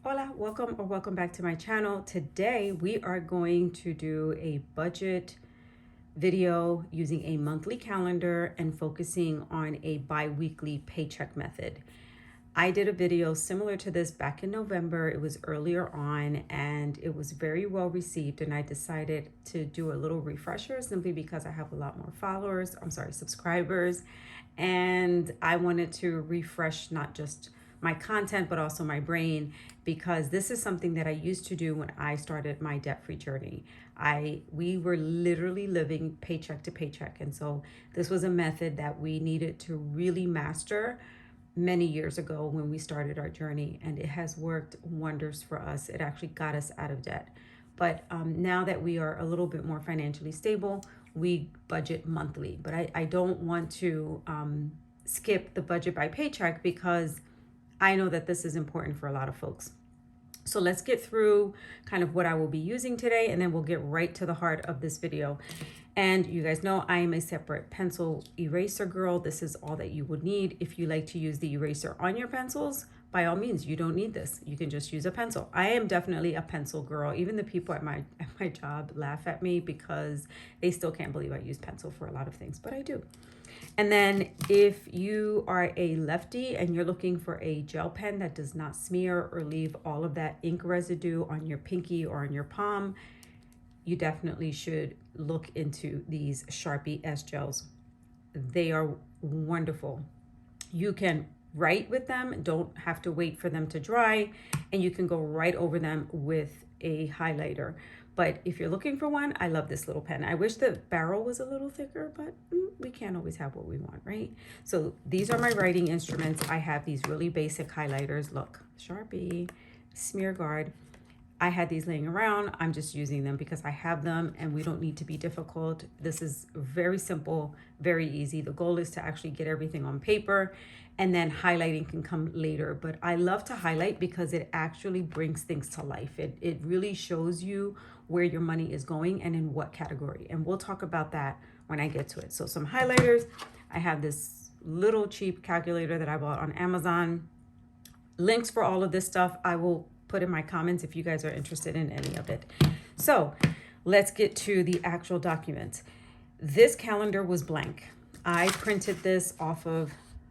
Hola, welcome back to my channel. Today we are going to do a budget video using a monthly calendar and focusing on a bi-weekly paycheck method. I did a video similar to this back in November. It was earlier on and it was very well received, and I decided to do a little refresher simply because I have a lot more subscribers, and I wanted to refresh not just my content but also my brain, because this is something that I used to do when I started my debt-free journey. We were literally living paycheck to paycheck, and so this was a method that we needed to really master many years ago when we started our journey, and it has worked wonders for us. It actually got us out of debt. But now that we are a little bit more financially stable, we budget monthly. But I don't want to skip the budget by paycheck, because I know that this is important for a lot of folks. So let's get through kind of what I will be using today, and then we'll get right to the heart of this video. And you guys know I am a separate pencil eraser girl. This is all that you would need. If you like to use the eraser on your pencils, by all means, you don't need this. You can just use a pencil. I am definitely a pencil girl. Even the people at my job laugh at me because they still can't believe I use pencil for a lot of things, but I do. And then if you are a lefty and you're looking for a gel pen that does not smear or leave all of that ink residue on your pinky or on your palm, you definitely should look into these Sharpie S gels. They are wonderful. You can write with them, don't have to wait for them to dry, and you can go right over them with a highlighter. But if you're looking for one, I love this little pen. I wish the barrel was a little thicker, but we can't always have what we want, right? So these are my writing instruments. I have these really basic highlighters. Look, Sharpie, Smear Guard. I had these laying around. I'm just using them because I have them, and we don't need to be difficult. This is very simple, very easy. The goal is to actually get everything on paper, and then highlighting can come later. But I love to highlight because it actually brings things to life. It really shows you where your money is going and in what category. And we'll talk about that when I get to it. So some highlighters. I have this little cheap calculator that I bought on Amazon. Links for all of this stuff I will put in my comments if you guys are interested in any of it. So let's get to the actual document. This calendar was blank. I printed this off of,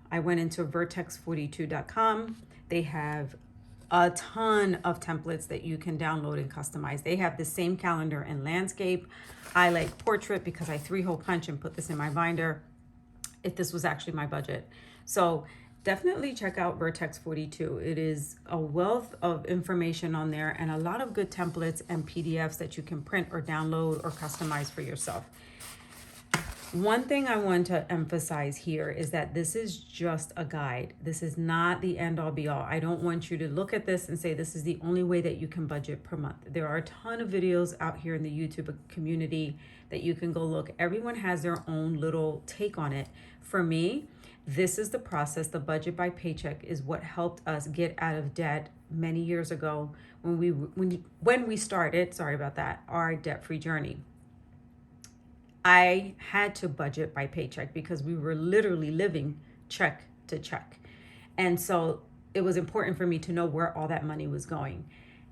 I went into vertex42.com. They have a ton of templates that you can download and customize. They have the same calendar in landscape. I like portrait because I 3-hole punch and put this in my binder if this was actually my budget. So definitely check out Vertex 42. It is a wealth of information on there and a lot of good templates and PDFs that you can print or download or customize for yourself. One thing I want to emphasize here is that this is just a guide. This is not the end all be all. I don't want you to look at this and say this is the only way that you can budget per month. There are a ton of videos out here in the YouTube community that you can go look. Everyone has their own little take on it. For me, this is the process. The budget by paycheck is what helped us get out of debt many years ago when we started, sorry about that, our debt-free journey. I had to budget by paycheck because we were literally living check to check. And so it was important for me to know where all that money was going.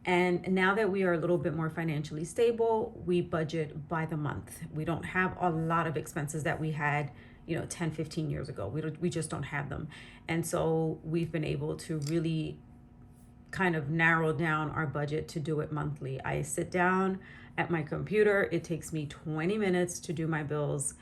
And now that we are a little bit more financially stable, we budget by the month. We don't have a lot of expenses that we had 10, 15 years ago. We just don't have them. And so we've been able to really kind of narrow down our budget to do it monthly. I sit down at my computer. It takes me 20 minutes to do my bills.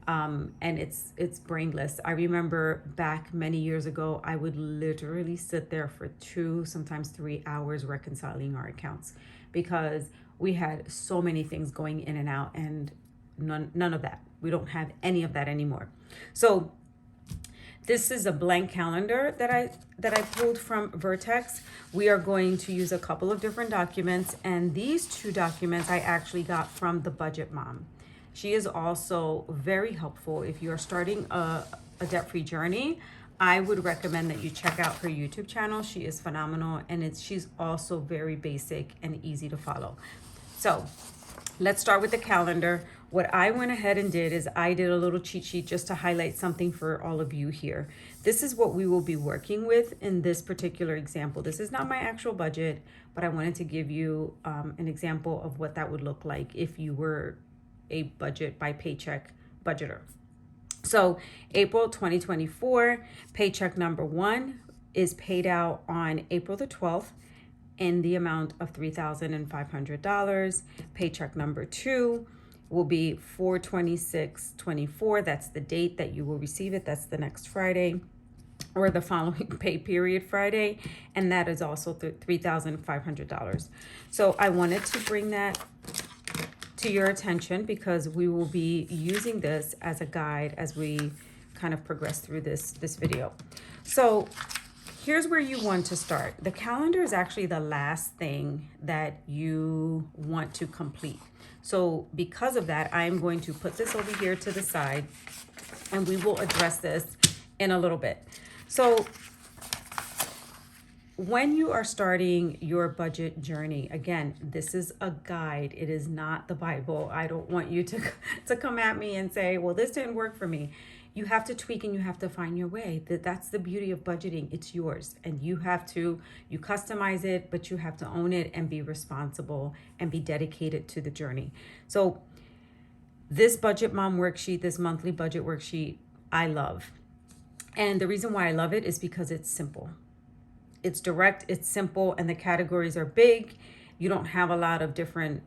And it's brainless. I remember back many years ago, I would literally sit there for 2, sometimes 3 hours reconciling our accounts because we had so many things going in and out, and none of that. We don't have any of that anymore. So this is a blank calendar that I pulled from Vertex. We are going to use a couple of different documents, and these 2 documents I actually got from the Budget Mom. She is also very helpful if you are starting a debt-free journey. I would recommend that you check out her YouTube channel. She is phenomenal, and she's also very basic and easy to follow. So let's start with the calendar. What I went ahead and did is I did a little cheat sheet just to highlight something for all of you here. This is what we will be working with in this particular example. This is not my actual budget, but I wanted to give you an example of what that would look like if you were a budget by paycheck budgeter. So April 2024, paycheck number 1 is paid out on April the 12th in the amount of $3,500. Paycheck number 2 will be 4/26/24. That's the date that you will receive it. That's the next Friday or the following pay period Friday. And that is also $3,500. So I wanted to bring that to your attention because we will be using this as a guide as we kind of progress through this video. So here's where you want to start. The calendar is actually the last thing that you want to complete. So because of that, I'm going to put this over here to the side and we will address this in a little bit. So when you are starting your budget journey, again, this is a guide. It is not the Bible. I don't want you to come at me and say, well, this didn't work for me. You have to tweak and you have to find your way. That's the beauty of budgeting. It's yours and you customize it, but you have to own it and be responsible and be dedicated to the journey. So this Budget Mom worksheet, this monthly budget worksheet, I love. And the reason why I love it is because it's simple. It's direct, it's simple, and the categories are big. You don't have a lot of different,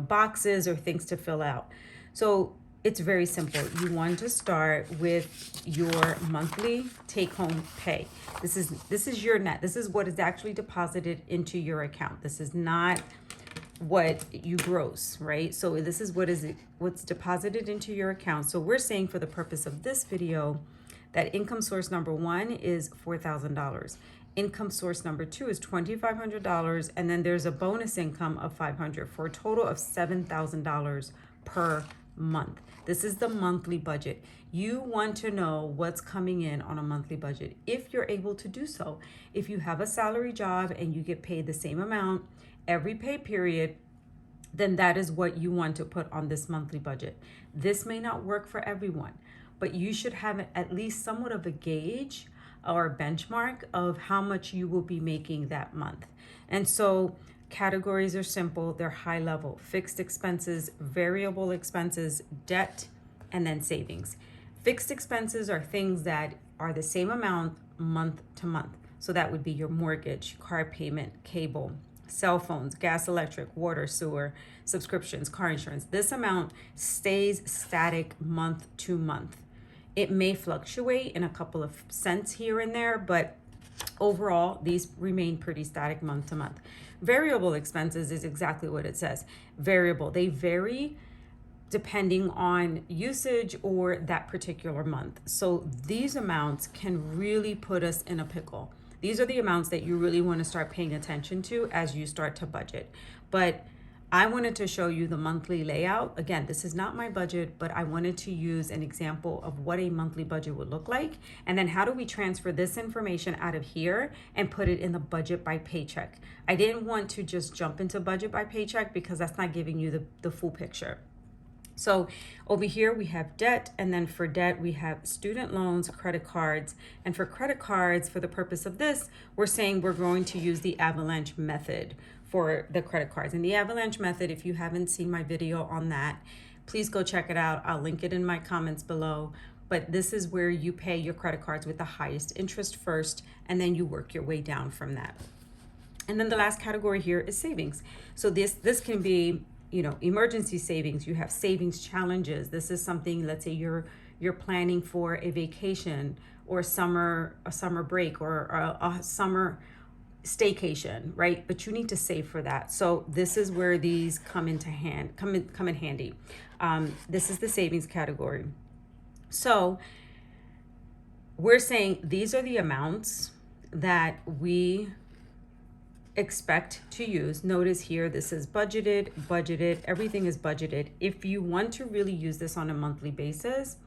boxes or things to fill out. So it's very simple. You want to start with your monthly take-home pay. This is your net. This is what is actually deposited into your account. This is not what you gross, right? So this is what's deposited into your account. So we're saying for the purpose of this video that income source number 1 is $4,000. Income source number 2 is $2,500, and then there's a bonus income of $500 for a total of $7,000 per month. This is the monthly budget. You want to know what's coming in on a monthly budget if you're able to do so. If you have a salary job and you get paid the same amount every pay period, then that is what you want to put on this monthly budget. This may not work for everyone, but you should have at least somewhat of a gauge or a benchmark of how much you will be making that month. And so categories are simple, they're high level: fixed expenses, variable expenses, debt, and then savings. Fixed expenses are things that are the same amount month to month. So that would be your mortgage, car payment, cable, cell phones, gas, electric, water, sewer, subscriptions, car insurance. This amount stays static month to month. It may fluctuate in a couple of cents here and there, but overall, these remain pretty static month to month. Variable expenses is exactly what it says. Variable, they vary depending on usage or that particular month. So these amounts can really put us in a pickle. These are the amounts that you really want to start paying attention to as you start to budget. But I wanted to show you the monthly layout. Again, this is not my budget, but I wanted to use an example of what a monthly budget would look like. And then how do we transfer this information out of here and put it in the budget by paycheck? I didn't want to just jump into budget by paycheck because that's not giving you the full picture. So over here we have debt, and then for debt we have student loans, credit cards. And for credit cards, for the purpose of this, we're saying we're going to use the avalanche method for the credit cards. And the avalanche method, if you haven't seen my video on that, please go check it out. I'll link it in my comments below. But this is where you pay your credit cards with the highest interest first, and then you work your way down from that. And then the last category here is savings. So this can be, emergency savings. You have savings challenges. This is something, let's say you're planning for a vacation or a summer break or a summer staycation, right? But you need to save for that. So this is where these come in handy. This is the savings category. So we're saying these are the amounts that we expect to use. Notice here, this is budgeted, everything is budgeted. If you want to really use this on a monthly basis,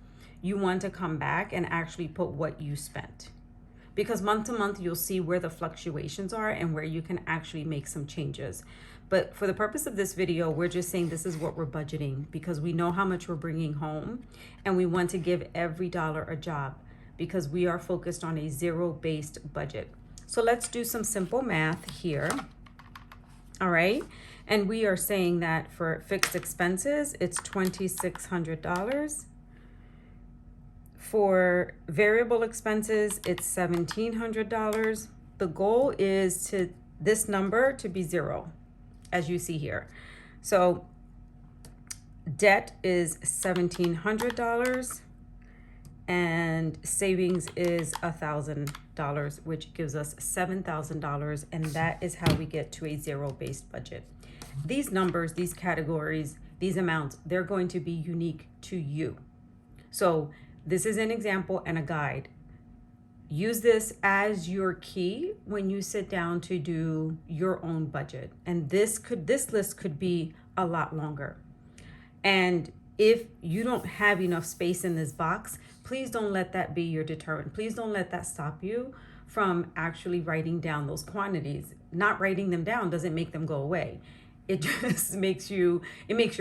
you want to come back and actually put what you spent. because month to month, you'll see where the fluctuations are and where you can actually make some changes. But for the purpose of this video, we're just saying this is what we're budgeting because we know how much we're bringing home and we want to give every dollar a job because we are focused on a zero-based budget. So let's do some simple math here. All right. And we are saying that for fixed expenses, it's $2,600. For variable expenses, it's $1,700. The goal is to this number to be zero, as you see here. So debt is $1,700 and savings is $1,000, which gives us $7,000. And that is how we get to a zero-based budget. These numbers, these categories, these amounts, they're going to be unique to you. So this is an example and a guide. Use this as your key when you sit down to do your own budget. And this list could be a lot longer. And if you don't have enough space in this box, please don't let that be your deterrent. Please don't let that stop you from actually writing down those quantities. Not writing them down doesn't make them go away. It just makes your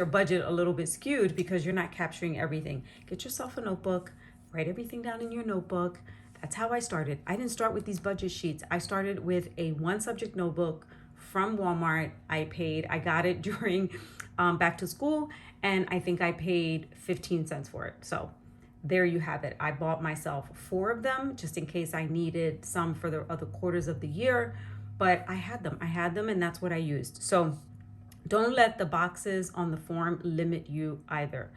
budget a little bit skewed because you're not capturing everything. Get yourself a notebook, write everything down in your notebook. That's how I started. I didn't start with these budget sheets. I started with a one subject notebook from Walmart. I got it during back to school, and I think I paid 15 cents for it. So there you have it. I bought myself 4 of them just in case I needed some for the other quarters of the year, but I had them, and that's what I used. So don't let the boxes on the form limit you either.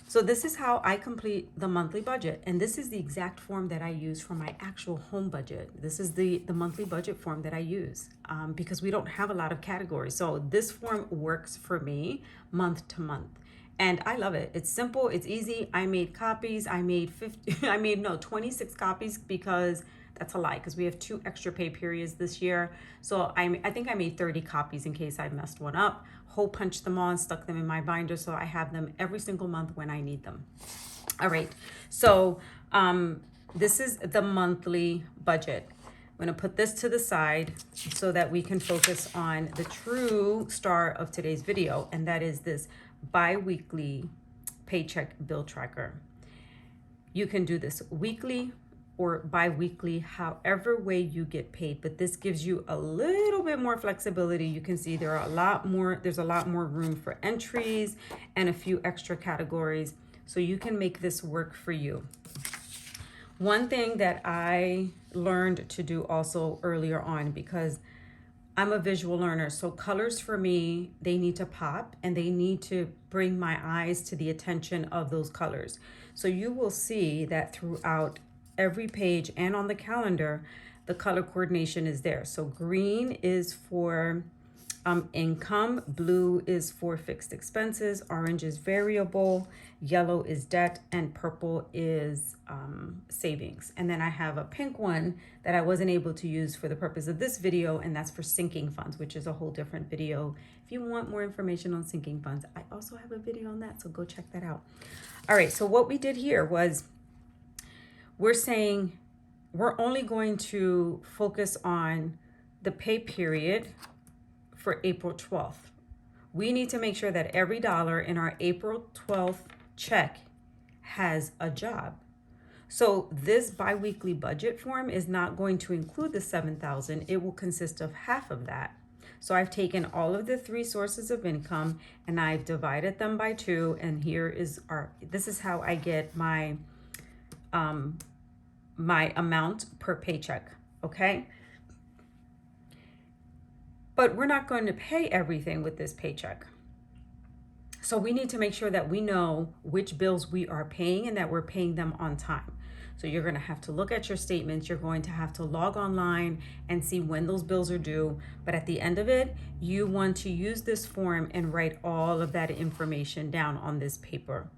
So this is how I complete the monthly budget. And this is the exact form that I use for my actual home budget. This is the monthly budget form that I use because we don't have a lot of categories. So this form works for me month to month. And I love it. It's simple. It's easy. I made copies. I made 26 copies because that's a lie because we have 2 extra pay periods this year. So I think I made 30 copies in case I messed one up. Hole punched them all and stuck them in my binder so I have them every single month when I need them. All right. So this is the monthly budget. I'm going to put this to the side so that we can focus on the true star of today's video, and that is this bi-weekly paycheck bill tracker. You can do this weekly or bi-weekly, however way you get paid, but this gives you a little bit more flexibility. You can see there's a lot more room for entries and a few extra categories, so you can make this work for you. One thing that I learned to do also earlier on, because I'm a visual learner, so colors for me, they need to pop and they need to bring my eyes to the attention of those colors. So you will see that throughout every page and on the calendar, the color coordination is there. So green is for income, blue is for fixed expenses, orange is variable, yellow is debt, and purple is savings. And then I have a pink one that I wasn't able to use for the purpose of this video, and that's for sinking funds, which is a whole different video. If you want more information on sinking funds, I also have a video on that, so go check that out. All right, so what we did here was we're saying we're only going to focus on the pay period for April 12th. We need to make sure that every dollar in our April 12th check has a job. So this biweekly budget form is not going to include the $7,000. It will consist of half of that. So I've taken all of the 3 sources of income and I've divided them by 2. And this is how I get my amount per paycheck. Okay. But we're not going to pay everything with this paycheck. So we need to make sure that we know which bills we are paying and that we're paying them on time. So you're going to have to look at your statements. You're going to have to log online and see when those bills are due. But at the end of it, you want to use this form and write all of that information down on this paper.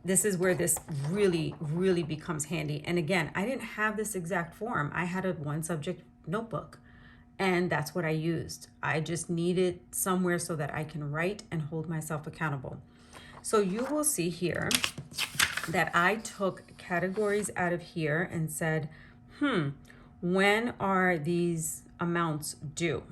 This is where this really, really becomes handy. And again, I didn't have this exact form. I had a 1 subject notebook. And that's what I used. I just needed somewhere so that I can write and hold myself accountable. So you will see here that I took categories out of here and said, when are these amounts due?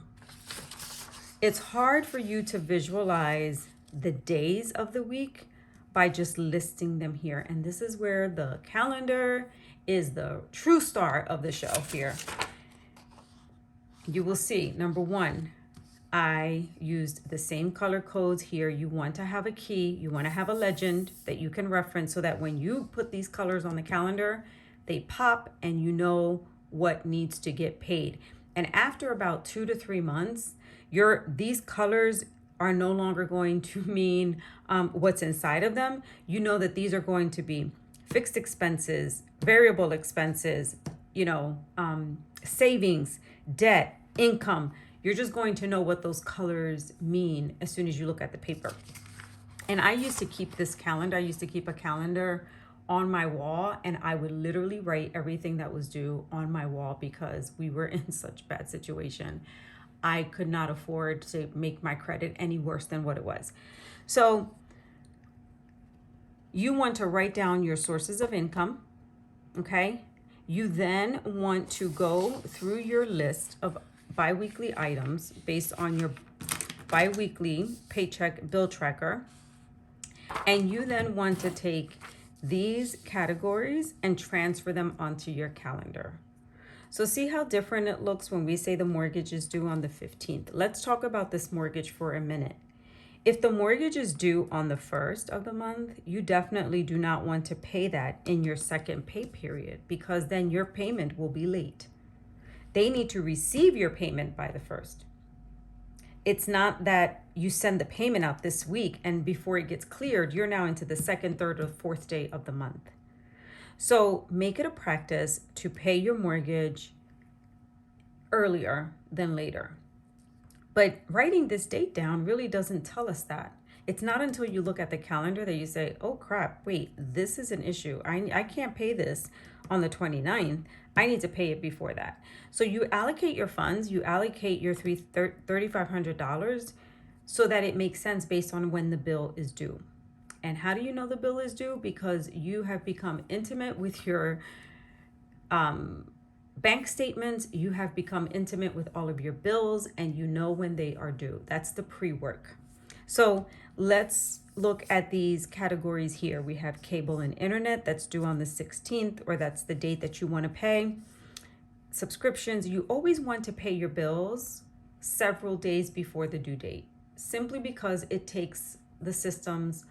It's hard for you to visualize the days of the week by just listing them here. And this is where the calendar is the true star of the show here. You will see, number one, I used the same color codes here. You want to have a key, you want to have a legend that you can reference so that when you put these colors on the calendar, they pop and you know what needs to get paid. And after about 2 to 3 months, these colors are no longer going to mean what's inside of them. You know that these are going to be fixed expenses, variable expenses, savings, debt, income. You're just going to know what those colors mean as soon as you look at the paper. And I used to keep this calendar. I used to keep a calendar on my wall, and I would literally write everything that was due on my wall because we were in such bad situation. I could not afford to make my credit any worse than what it was. So you want to write down your sources of income, okay? You then want to go through your list of biweekly items based on your biweekly paycheck bill tracker. And you then want to take these categories and transfer them onto your calendar. So see how different it looks when we say the mortgage is due on the 15th. Let's talk about this mortgage for a minute. If the mortgage is due on the 1st of the month, you definitely do not want to pay that in your second pay period because then your payment will be late. They need to receive your payment by the 1st. It's not that you send the payment out this week and before it gets cleared, you're now into the second, third, or fourth day of the month. So make it a practice to pay your mortgage earlier than later. But writing this date down really doesn't tell us that. It's not until you look at the calendar that you say, oh crap, wait, this is an issue. I can't pay this on the 29th. I need to pay it before that. So you allocate your funds, you allocate your $3,500 so that it makes sense based on when the bill is due. And how do you know the bill is due? Because you have become intimate with your bank statements, you have become intimate with all of your bills, and you know when they are due. That's the pre-work. So let's look at these categories here. We have cable and internet that's due on the 16th, or that's the date that you want to pay. Subscriptions, you always want to pay your bills several days before the due date, simply because it takes the systems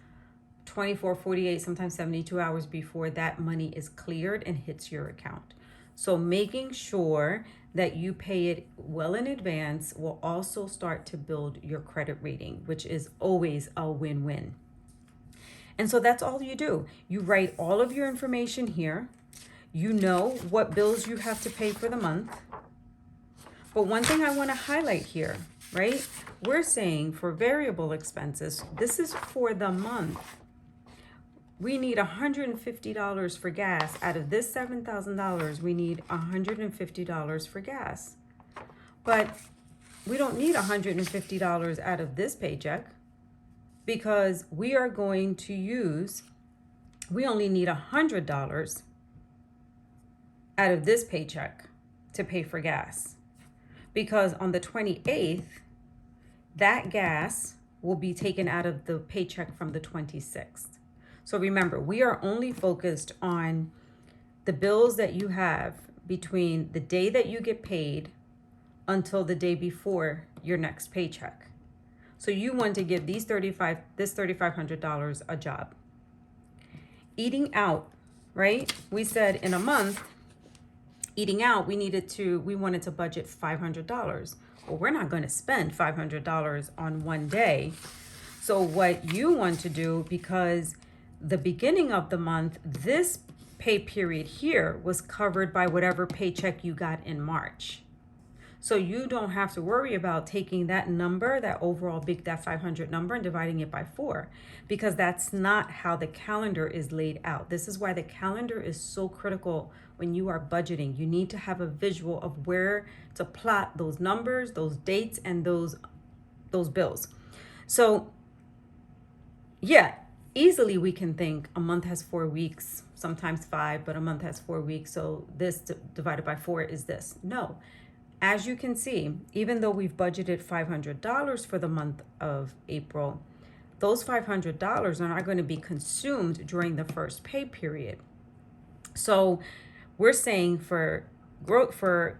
24, 48, sometimes 72 hours before that money is cleared and hits your account. So making sure that you pay it well in advance will also start to build your credit rating, which is always a win-win. And so that's all you do. You write all of your information here. You know what bills you have to pay for the month. But one thing I want to highlight here, right? We're saying for variable expenses, this is for the month. We need $150 for gas. Out of this $7,000, we need $150 for gas. But we don't need $150 out of this paycheck because we are going to we only need $100 out of this paycheck to pay for gas. Because on the 28th, that gas will be taken out of the paycheck from the 26th. So remember, we are only focused on the bills that you have between the day that you get paid until the day before your next paycheck. So you want to give this $3,500 a job. Eating out, right? We said in a month, eating out, we wanted to budget $500. Well, we're not going to spend $500 on one day. So what you want to do, because the beginning of the month, this pay period here was covered by whatever paycheck you got in March. So you don't have to worry about taking that number, that overall that 500 number, and dividing it by 4, because that's not how the calendar is laid out. This is why the calendar is so critical when you are budgeting. You need to have a visual of where to plot those numbers, those dates, and those bills. So yeah, easily we can think a month has 4 weeks, sometimes 5, but a month has 4 weeks. So this divided by 4 is this. No, as you can see, even though we've budgeted $500 for the month of April, those $500 are not going to be consumed during the first pay period. So we're saying for growth, for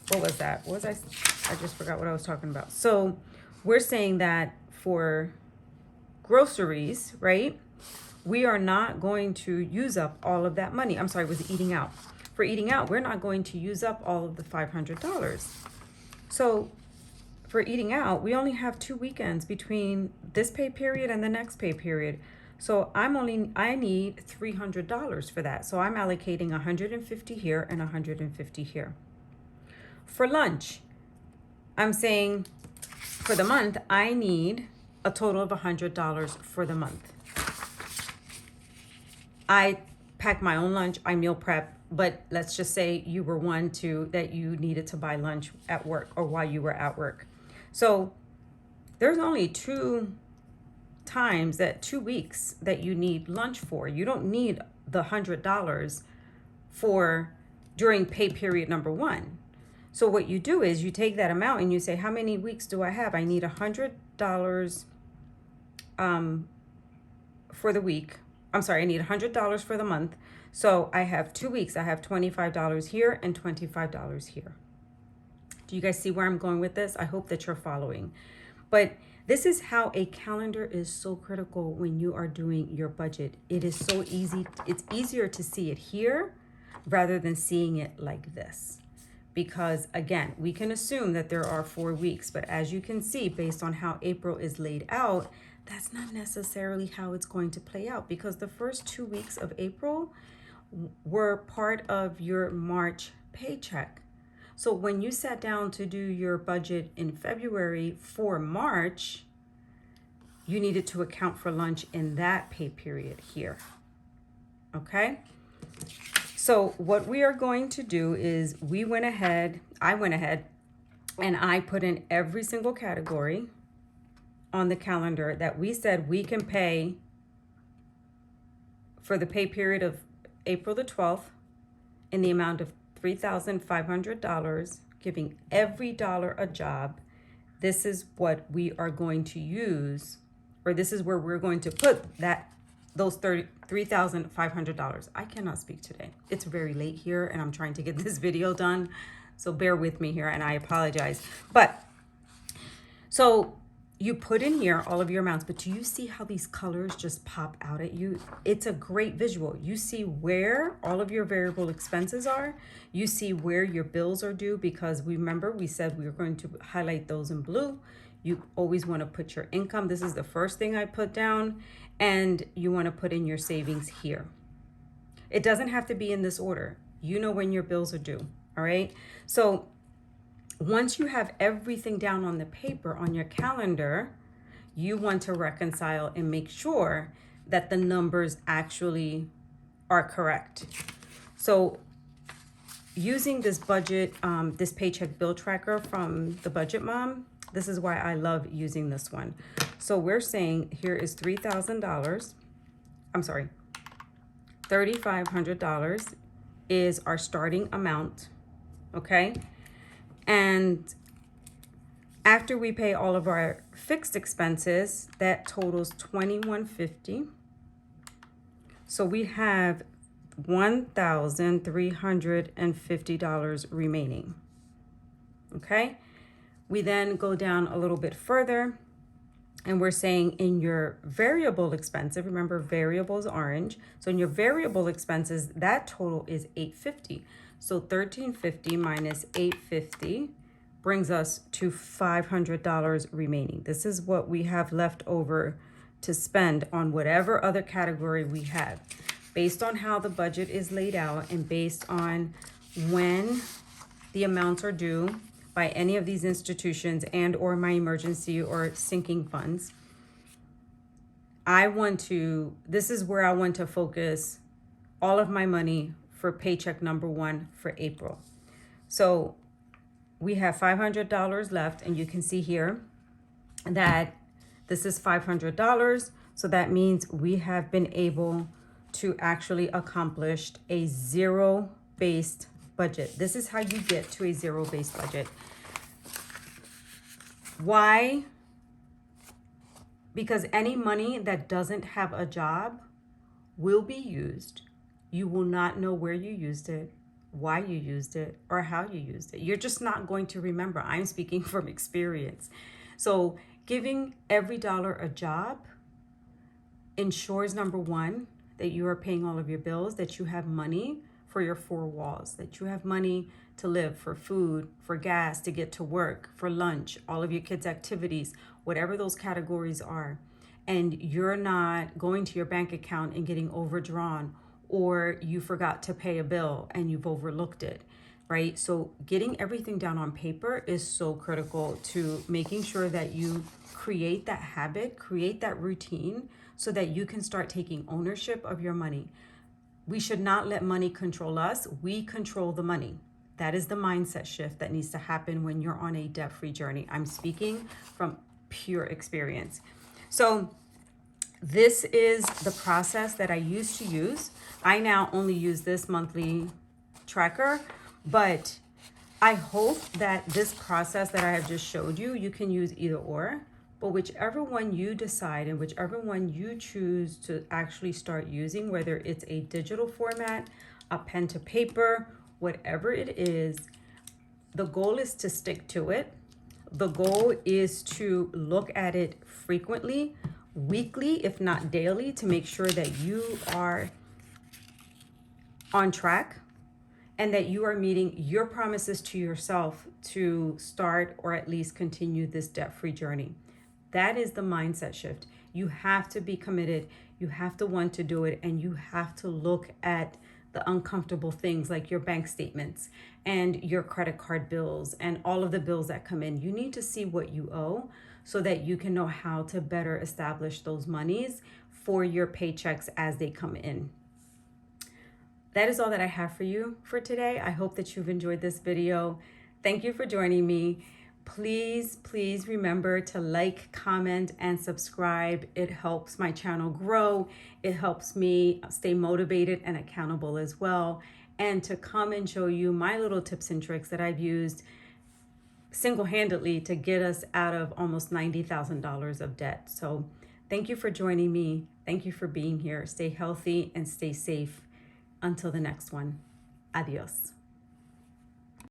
what was that? What was I just forgot what I was talking about. So we're saying that for groceries, right, we are not going to use up all of that money. I'm sorry, it was eating out. For eating out, we're not going to use up all of the $500. So for eating out, we only have 2 weekends between this pay period and the next pay period. So I need $300 for that. So I'm allocating 150 here and 150 here. For lunch, I'm saying for the month, I need a total of $100 for the month. I pack my own lunch, I meal prep, but let's just say you were that you needed to buy lunch at work or while you were at work. So there's only 2 weeks that you need lunch for. You don't need the $100 for during pay period number 1. So what you do is you take that amount and you say, how many weeks do I have? I need $100 for the week. I'm sorry, I need $100 for the month. So I have 2 weeks. I have $25 here and $25 here. Do you guys see where I'm going with this? I hope that you're following. But this is how a calendar is so critical when you are doing your budget. It is so easy. It's easier to see it here rather than seeing it like this. Because again, we can assume that there are 4 weeks, but as you can see, based on how April is laid out, that's not necessarily how it's going to play out, because the first 2 weeks of April were part of your March paycheck. So when you sat down to do your budget in February for March, you needed to account for lunch in that pay period here. Okay? So what we are going to do is I went ahead and I put in every single category on the calendar that we said we can pay for the pay period of April the 12th in the amount of $3,500, giving every dollar a job. This is what we are going to use, or this is where we're going to put those $3,500. I cannot speak today. It's very late here and I'm trying to get this video done. So bear with me here and I apologize. But so you put in here all of your amounts, but do you see how these colors just pop out at you? It's a great visual. You see where all of your variable expenses are. You see where your bills are due, because remember we said we were going to highlight those in blue. You always want to put your income. This is the first thing I put down, and you want to put in your savings here. It doesn't have to be in this order. You know when your bills are due, all right? So once you have everything down on the paper on your calendar, you want to reconcile and make sure that the numbers actually are correct. So using this budget, this paycheck bill tracker from the Budget Mom, this is why I love using this one. So we're saying here is $3,000. I'm sorry, $3,500 is our starting amount, okay? And after we pay all of our fixed expenses, that totals $2,150. So we have $1,350 remaining. Okay? We then go down a little bit further and we're saying in your variable expenses, remember variable is orange. So in your variable expenses, that total is $850. So $1,350 minus $850 brings us to $500 remaining. This is what we have left over to spend on whatever other category we have. Based on how the budget is laid out and based on when the amounts are due by any of these institutions and or my emergency or sinking funds, this is where I want to focus all of my money for paycheck number 1 for April. So we have $500 left, and you can see here that this is $500. So that means we have been able to actually accomplish a zero-based budget. This is how you get to a zero-based budget. Why? Because any money that doesn't have a job will be used. You will not know where you used it, why you used it, or how you used it. You're just not going to remember. I'm speaking from experience. So giving every dollar a job ensures, number one, that you are paying all of your bills, that you have money for your four walls, that you have money to live, for food, for gas, to get to work, for lunch, all of your kids' activities, whatever those categories are. And you're not going to your bank account and getting overdrawn, or you forgot to pay a bill and you've overlooked it, right? So getting everything down on paper is so critical to making sure that you create that habit, create that routine, so that you can start taking ownership of your money. We should not let money control us. We control the money. That is the mindset shift that needs to happen when you're on a debt-free journey. I'm speaking from pure experience. So this is the process that I used to use. I now only use this monthly tracker, but I hope that this process that I have just showed you, you can use either or, but whichever one you decide and whichever one you choose to actually start using, whether it's a digital format, a pen to paper, whatever it is, the goal is to stick to it. The goal is to look at it frequently, weekly, if not daily, to make sure that you are on track and that you are meeting your promises to yourself to start or at least continue this debt-free journey. That is the mindset shift. You have to be committed. You have to want to do it, and you have to look at the uncomfortable things like your bank statements and your credit card bills and all of the bills that come in. You need to see what you owe so that you can know how to better establish those monies for your paychecks as they come in. That is all that I have for you for today. I hope that you've enjoyed this video. Thank you for joining me. Please remember to like, comment, and subscribe. It helps my channel grow. It helps me stay motivated and accountable as well. And to come and show you my little tips and tricks that I've used single-handedly to get us out of almost $90,000 of debt. So thank you for joining me. Thank you for being here. Stay healthy and stay safe. Until the next one. Adios.